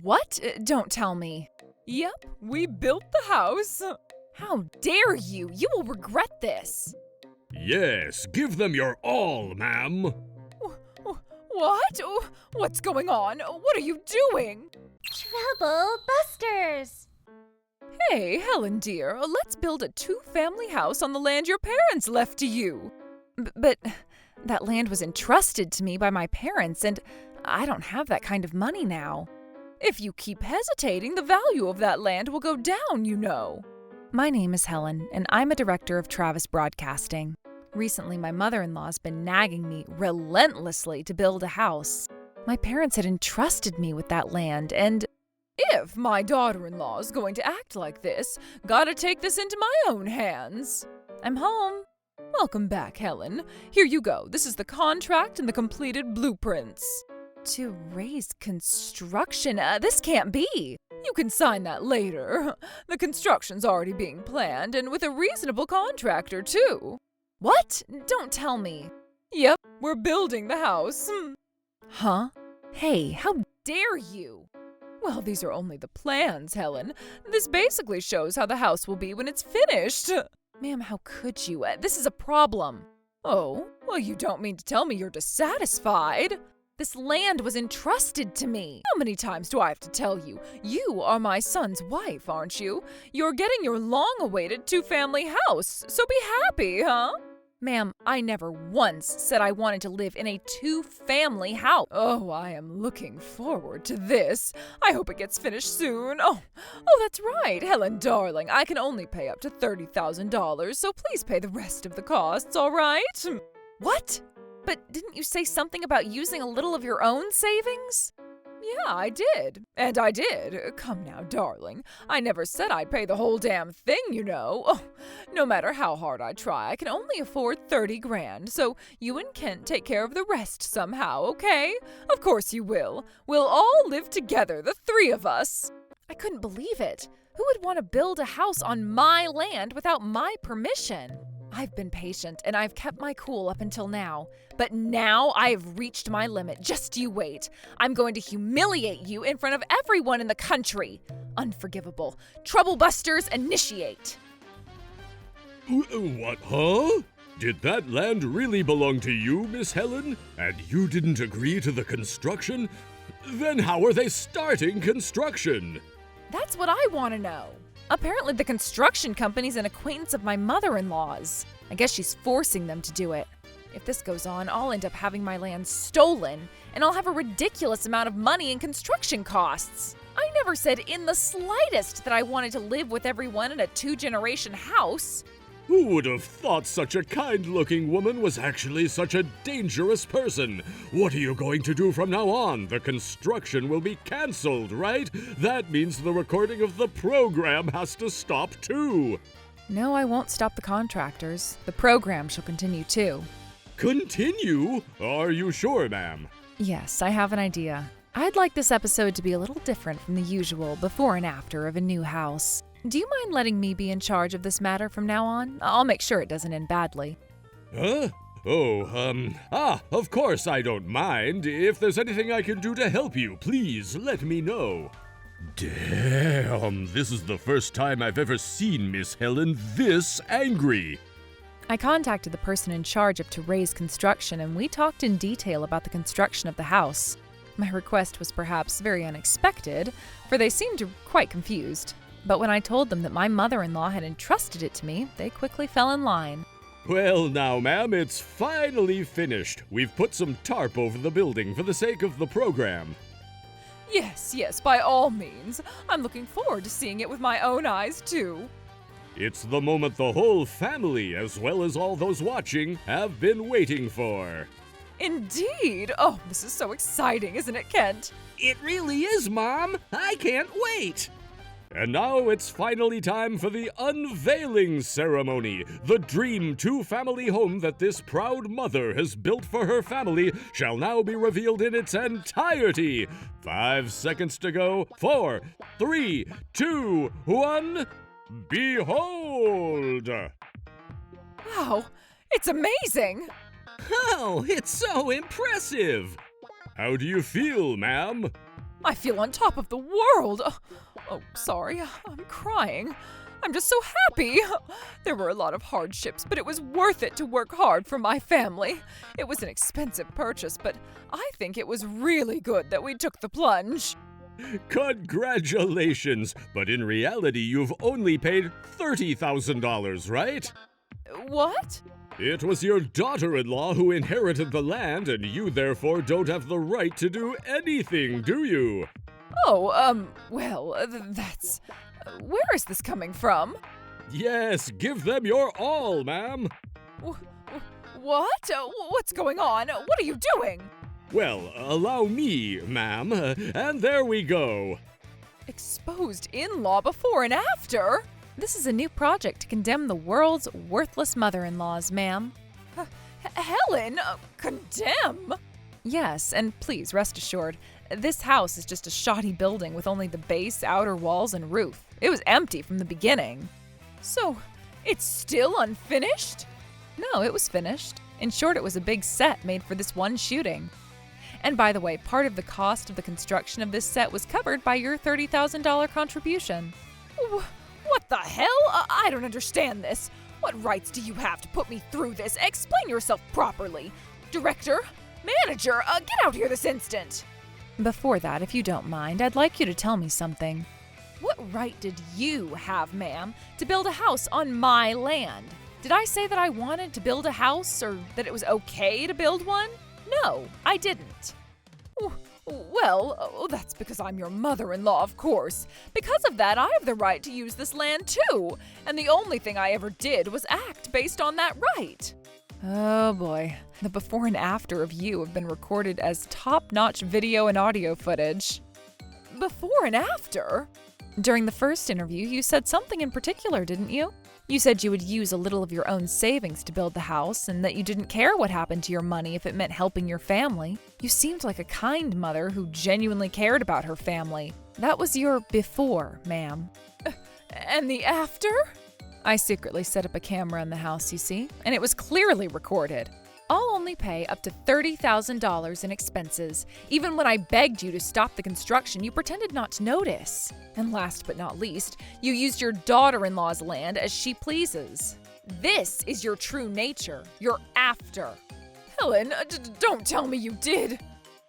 What? Don't tell me. Yep, we built the house. How dare you? You will regret this. Yes, give them your all, ma'am. What? What's going on? What are you doing? Trouble busters! Hey, Helen dear, let's build a 2-family house on the land your parents left to you. But that land was entrusted to me by my parents, and I don't have that kind of money now. If you keep hesitating, the value of that land will go down, you know. My name is Helen, and I'm a director of Travis Broadcasting. Recently, my mother-in-law's been nagging me relentlessly to build a house. My parents had entrusted me with that land, and if my daughter-in-law's going to act like this, gotta take this into my own hands. I'm home. Welcome back, Helen. Here you go. This is the contract and the completed blueprints. To raise construction? This can't be. You can sign that later. The construction's already being planned, and with a reasonable contractor, too. What? Don't tell me. Yep, we're building the house. Huh? Hey, how dare you? Well, these are only the plans, Helen. This basically shows how the house will be when it's finished. Ma'am, how could you? This is a problem. Oh, well, you don't mean to tell me you're dissatisfied. This land was entrusted to me. How many times do I have to tell you? You are my son's wife, aren't you? You're getting your long-awaited 2-family house, so be happy, huh? Ma'am, I never once said I wanted to live in a 2-family house. Oh, I am looking forward to this. I hope it gets finished soon. Oh, that's right, Helen darling. I can only pay up to $30,000, so please pay the rest of the costs, all right? What? But didn't you say something about using a little of your own savings? Yeah, I did. And I did. Come now, darling. I never said I'd pay the whole damn thing, you know. Oh, no matter how hard I try, I can only afford 30 grand. So you and Kent take care of the rest somehow, okay? Of course you will. We'll all live together, the 3 of us. I couldn't believe it. Who would want to build a house on my land without my permission? I've been patient, and I've kept my cool up until now. But now I've reached my limit. Just you wait. I'm going to humiliate you in front of everyone in the country. Unforgivable. Troublebusters initiate. What, huh? Did that land really belong to you, Miss Helen? And you didn't agree to the construction? Then how are they starting construction? That's what I want to know. Apparently the construction company's an acquaintance of my mother-in-law's. I guess she's forcing them to do it. If this goes on, I'll end up having my land stolen, and I'll have a ridiculous amount of money in construction costs. I never said in the slightest that I wanted to live with everyone in a 2-generation house. Who would have thought such a kind-looking woman was actually such a dangerous person? What are you going to do from now on? The construction will be cancelled, right? That means the recording of the program has to stop too. No, I won't stop the contractors. The program shall continue too. Continue? Are you sure, ma'am? Yes, I have an idea. I'd like this episode to be a little different from the usual before and after of a new house. Do you mind letting me be in charge of this matter from now on? I'll make sure it doesn't end badly. Huh? Of course I don't mind. If there's anything I can do to help you, please let me know. Damn, this is the first time I've ever seen Miss Helen this angry. I contacted the person in charge of To Raise Construction, and we talked in detail about the construction of the house. My request was perhaps very unexpected, for they seemed quite confused. But when I told them that my mother-in-law had entrusted it to me, they quickly fell in line. Well now, ma'am, it's finally finished. We've put some tarp over the building for the sake of the program. Yes, by all means. I'm looking forward to seeing it with my own eyes, too. It's the moment the whole family, as well as all those watching, have been waiting for. Indeed! Oh, this is so exciting, isn't it, Kent? It really is, Mom. I can't wait. And now it's finally time for the Unveiling ceremony. The dream 2-family home that this proud mother has built for her family shall now be revealed in its entirety. 5 seconds to go. 4, 3, 2, 1. Behold! Wow, it's amazing! Oh, it's so impressive. How do you feel, ma'am? I feel on top of the world. Oh, sorry, I'm crying. I'm just so happy. There were a lot of hardships, but it was worth it to work hard for my family. It was an expensive purchase, but I think it was really good that we took the plunge. Congratulations! But in reality, you've only paid $30,000, right? What? It was your daughter-in-law who inherited the land, and you therefore don't have the right to do anything, do you? Oh, well, that's... Where is this coming from? Yes, give them your all, ma'am. What? What's going on? What are you doing? Well, allow me, ma'am, and there we go. Exposed in-law before and after? This is a new project to condemn the world's worthless mother-in-laws, ma'am. Helen, condemn? Yes, and please rest assured, this house is just a shoddy building with only the base, outer walls, and roof. It was empty from the beginning. So, it's still unfinished? No, it was finished. In short, it was a big set made for this one shooting. And by the way, part of the cost of the construction of this set was covered by your $30,000 contribution. What the hell? I don't understand this. What rights do you have to put me through this? Explain yourself properly. Director? Manager? Get out here this instant. Before that, if you don't mind, I'd like you to tell me something. What right did you have, ma'am, to build a house on my land? Did I say that I wanted to build a house or that it was okay to build one? No, I didn't. Well, that's because I'm your mother-in-law, of course. Because of that, I have the right to use this land too. And the only thing I ever did was act based on that right. Oh boy, the before and after of you have been recorded as top-notch video and audio footage. Before and after? During the first interview, you said something in particular, didn't you? You said you would use a little of your own savings to build the house and that you didn't care what happened to your money if it meant helping your family. You seemed like a kind mother who genuinely cared about her family. That was your before, ma'am. And the after? I secretly set up a camera in the house, you see, and it was clearly recorded. I'll only pay up to $30,000 in expenses. Even when I begged you to stop the construction, you pretended not to notice. And last but not least, you used your daughter-in-law's land as she pleases. This is your true nature, your after. Helen, don't tell me you did.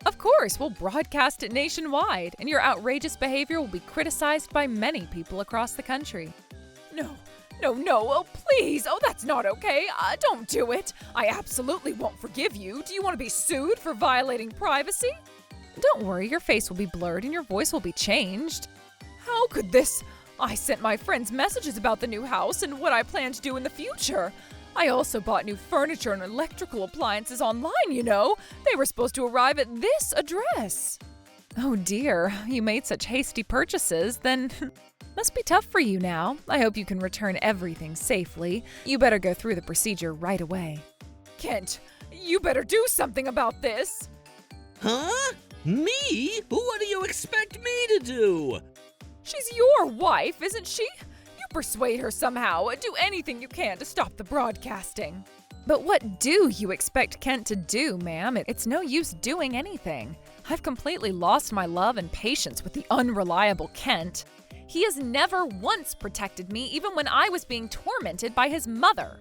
Of course, we'll broadcast it nationwide, and your outrageous behavior will be criticized by many people across the country. No, oh, please. Oh, that's not okay. Don't do it. I absolutely won't forgive you. Do you want to be sued for violating privacy? Don't worry, your face will be blurred and your voice will be changed. How could this? I sent my friends messages about the new house and what I plan to do in the future. I also bought new furniture and electrical appliances online, you know. They were supposed to arrive at this address. Oh dear, you made such hasty purchases, then... Must be tough for you now. I hope you can return everything safely. You better go through the procedure right away. Kent, you better do something about this. Huh? Me? What do you expect me to do? She's your wife, isn't she? You persuade her somehow. Do anything you can to stop the broadcasting. But what do you expect Kent to do, ma'am? It's no use doing anything. I've completely lost my love and patience with the unreliable Kent. He has never once protected me, even when I was being tormented by his mother.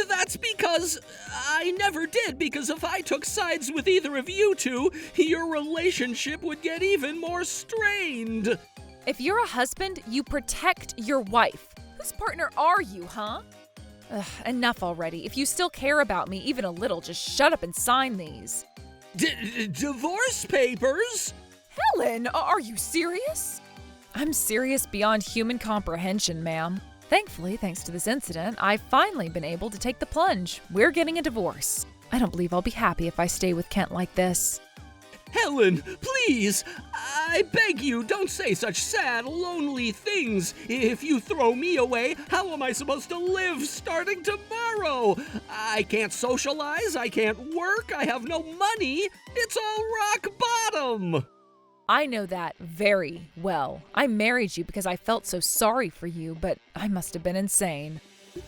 That's because I never did, because if I took sides with either of you two, your relationship would get even more strained. If you're a husband, you protect your wife. Whose partner are you, huh? Enough already. If you still care about me even a little, just shut up and sign these. Divorce papers? Helen, are you serious? I'm serious beyond human comprehension, ma'am. Thankfully, thanks to this incident, I've finally been able to take the plunge. We're getting a divorce. I don't believe I'll be happy if I stay with Kent like this. Helen, please! I beg you, don't say such sad, lonely things. If you throw me away, how am I supposed to live starting tomorrow? I can't socialize, I can't work, I have no money. It's all rock bottom. I know that very well. I married you because I felt so sorry for you, but I must have been insane.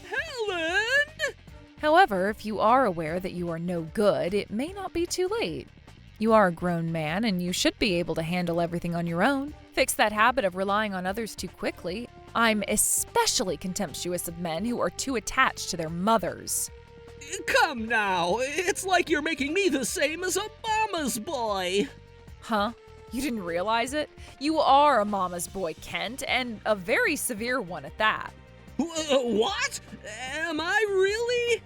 Helen! However, if you are aware that you are no good, it may not be too late. You are a grown man and you should be able to handle everything on your own. Fix that habit of relying on others too quickly. I'm especially contemptuous of men who are too attached to their mothers. Come now, it's like you're making me the same as a mama's boy. Huh? You didn't realize it? You are a mama's boy, Kent, and a very severe one at that. What? Am I really?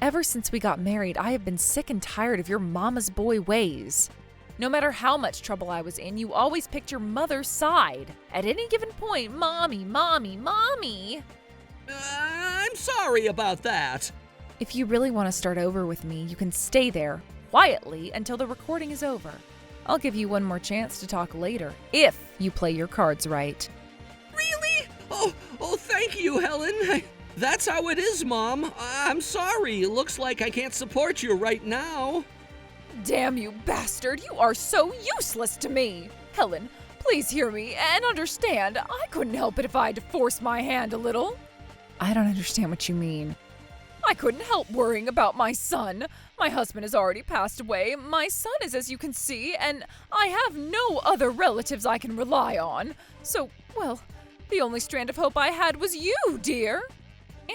Ever since we got married, I have been sick and tired of your mama's boy ways. No matter how much trouble I was in, you always picked your mother's side. At any given point, mommy, mommy, mommy. I'm sorry about that. If you really want to start over with me, you can stay there, quietly, until the recording is over. I'll give you one more chance to talk later, if you play your cards right. Really? Oh, thank you, Helen. That's how it is, Mom. I'm sorry. Looks like I can't support you right now. Damn you, bastard! You are so useless to me! Helen, please hear me and understand. I couldn't help it if I had to force my hand a little. I don't understand what you mean. I couldn't help worrying about my son. My husband has already passed away. My son is, as you can see, and I have no other relatives I can rely on. So, well, the only strand of hope I had was you, dear.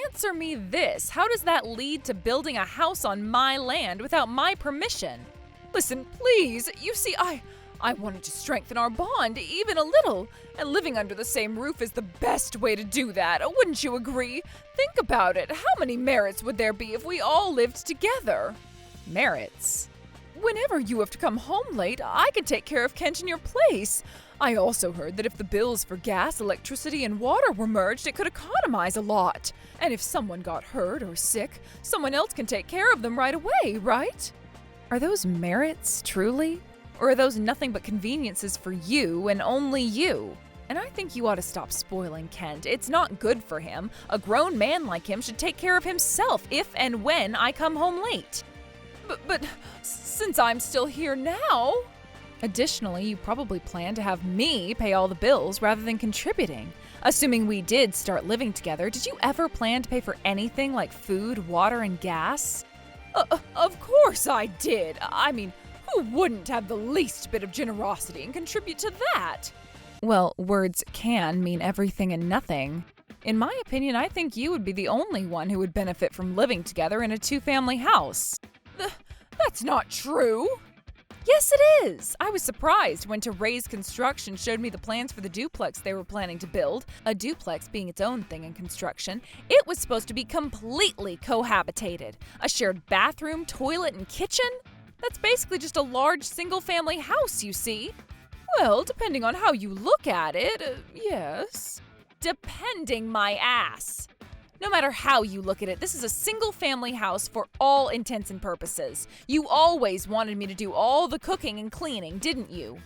Answer me this. How does that lead to building a house on my land without my permission? Listen, please. You see, I wanted to strengthen our bond even a little, and living under the same roof is the best way to do that. Wouldn't you agree? Think about it. How many merits would there be if we all lived together? Merits? Whenever you have to come home late, I can take care of Kent in your place. I also heard that if the bills for gas, electricity, and water were merged, it could economize a lot. And if someone got hurt or sick, someone else can take care of them right away, right? Are those merits, truly? Or are those nothing but conveniences for you and only you? And I think you ought to stop spoiling Kent. It's not good for him. A grown man like him should take care of himself if and when I come home late. But since I'm still here now... Additionally, you probably plan to have me pay all the bills rather than contributing. Assuming we did start living together, did you ever plan to pay for anything like food, water, and gas? Of course I did. I mean, who wouldn't have the least bit of generosity and contribute to that? Well, words can mean everything and nothing. In my opinion, I think you would be the only one who would benefit from living together in a two-family house. That's not true. Yes, it is. I was surprised when To Raise Construction showed me the plans for the duplex they were planning to build. A duplex being its own thing in construction, it was supposed to be completely cohabitated. A shared bathroom, toilet, and kitchen? That's basically just a large single-family house, you see. Well, depending on how you look at it, yes. Depending my ass. No matter how you look at it, this is a single-family house for all intents and purposes. You always wanted me to do all the cooking and cleaning, didn't you?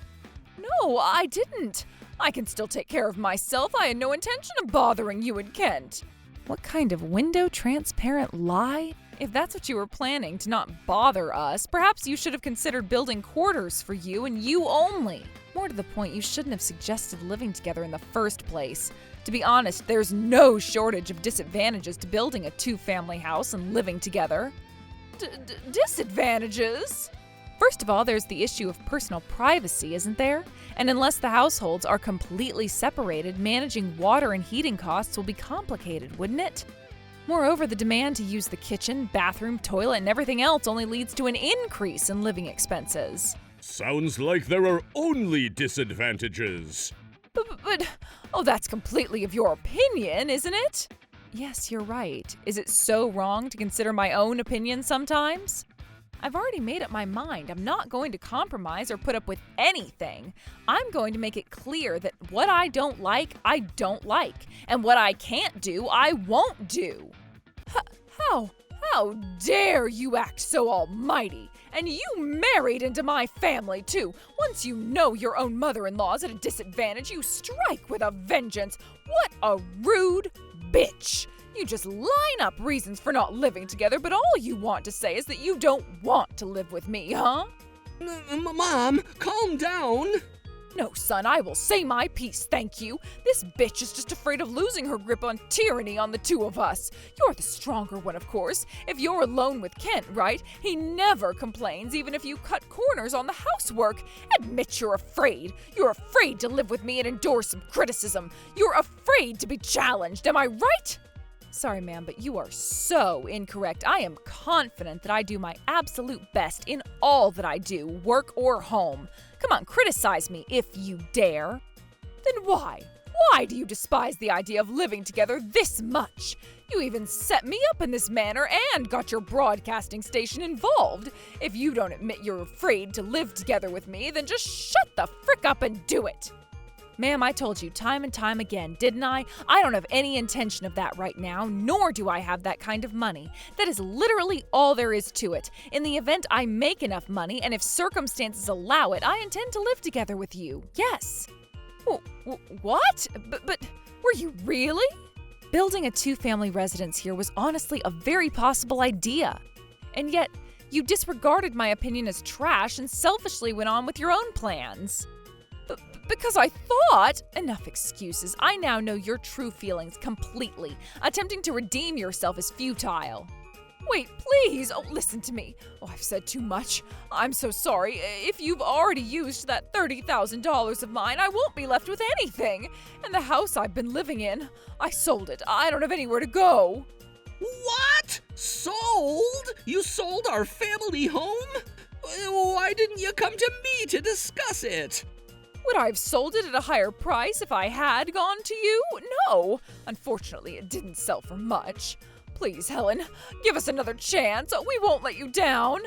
No, I didn't. I can still take care of myself. I had no intention of bothering you and Kent. What kind of window-transparent lie? If that's what you were planning, to not bother us, perhaps you should have considered building quarters for you and you only. More to the point, you shouldn't have suggested living together in the first place. To be honest, there's no shortage of disadvantages to building a two-family house and living together. Disadvantages? First of all, there's the issue of personal privacy, isn't there? And unless the households are completely separated, managing water and heating costs will be complicated, wouldn't it? Moreover, the demand to use the kitchen, bathroom, toilet, and everything else only leads to an increase in living expenses. Sounds like there are only disadvantages. But, that's completely of your opinion, isn't it? Yes, you're right. Is it so wrong to consider my own opinion sometimes? I've already made up my mind. I'm not going to compromise or put up with anything. I'm going to make it clear that what I don't like, and what I can't do, I won't do. How dare you act so almighty? And you married into my family, too. Once you know your own mother-in-law's at a disadvantage, you strike with a vengeance. What a rude bitch. You just line up reasons for not living together, but all you want to say is that you don't want to live with me, huh? Mom, calm down. No, son, I will say my piece, thank you. This bitch is just afraid of losing her grip on tyranny on the two of us. You're the stronger one, of course. If you're alone with Kent, right? He never complains, even if you cut corners on the housework. Admit you're afraid. You're afraid to live with me and endure some criticism. You're afraid to be challenged, am I right? Sorry, ma'am, but you are so incorrect. I am confident that I do my absolute best in all that I do, work or home. Come on, criticize me if you dare. Then why? Why do you despise the idea of living together this much? You even set me up in this manner and got your broadcasting station involved. If you don't admit you're afraid to live together with me, then just shut the frick up and do it. Ma'am, I told you time and time again, didn't I? I don't have any intention of that right now, nor do I have that kind of money. That is literally all there is to it. In the event I make enough money, and if circumstances allow it, I intend to live together with you. Yes. What? But were you really? Building a two-family residence here was honestly a very possible idea. And yet, you disregarded my opinion as trash and selfishly went on with your own plans. Because I thought, enough excuses, I now know your true feelings completely. Attempting to redeem yourself is futile. Wait, please, listen to me. I've said too much. I'm so sorry. If you've already used that $30,000 of mine, I won't be left with anything. And the house I've been living in, I sold it. I don't have anywhere to go. What? Sold? You sold our family home? Why didn't you come to me to discuss it? Would I have sold it at a higher price if I had gone to you? No. Unfortunately, it didn't sell for much. Please, Helen, give us another chance. We won't let you down.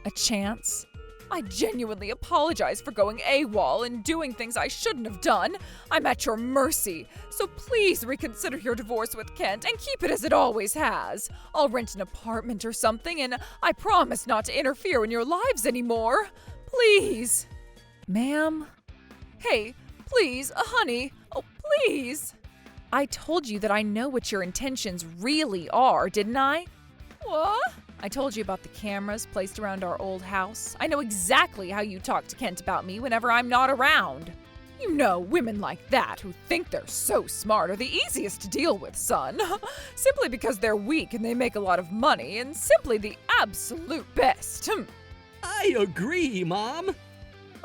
A chance? I genuinely apologize for going AWOL and doing things I shouldn't have done. I'm at your mercy. So please reconsider your divorce with Kent and keep it as it always has. I'll rent an apartment or something, and I promise not to interfere in your lives anymore. Please. Ma'am? Hey, please, honey, please. I told you that I know what your intentions really are, didn't I? What? I told you about the cameras placed around our old house. I know exactly how you talk to Kent about me whenever I'm not around. You know, women like that who think they're so smart are the easiest to deal with, son. Simply because they're weak and they make a lot of money, and simply the absolute best. I agree, Mom.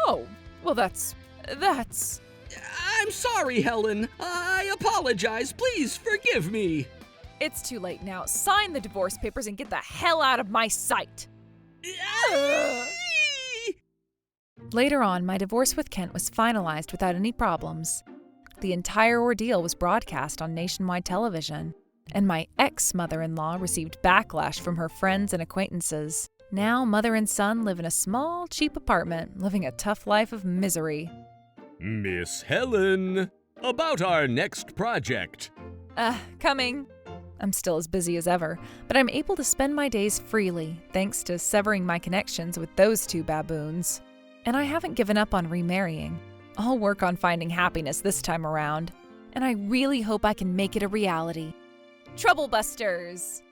Oh, well that's... I'm sorry, Helen. I apologize. Please forgive me. It's too late now. Sign the divorce papers and get the hell out of my sight. Later on, my divorce with Kent was finalized without any problems. The entire ordeal was broadcast on nationwide television, and my ex-mother-in-law received backlash from her friends and acquaintances. Now, mother and son live in a small, cheap apartment, living a tough life of misery. Miss Helen, about our next project. Coming. I'm still as busy as ever, but I'm able to spend my days freely, thanks to severing my connections with those two baboons. And I haven't given up on remarrying. I'll work on finding happiness this time around, and I really hope I can make it a reality. Troublebusters!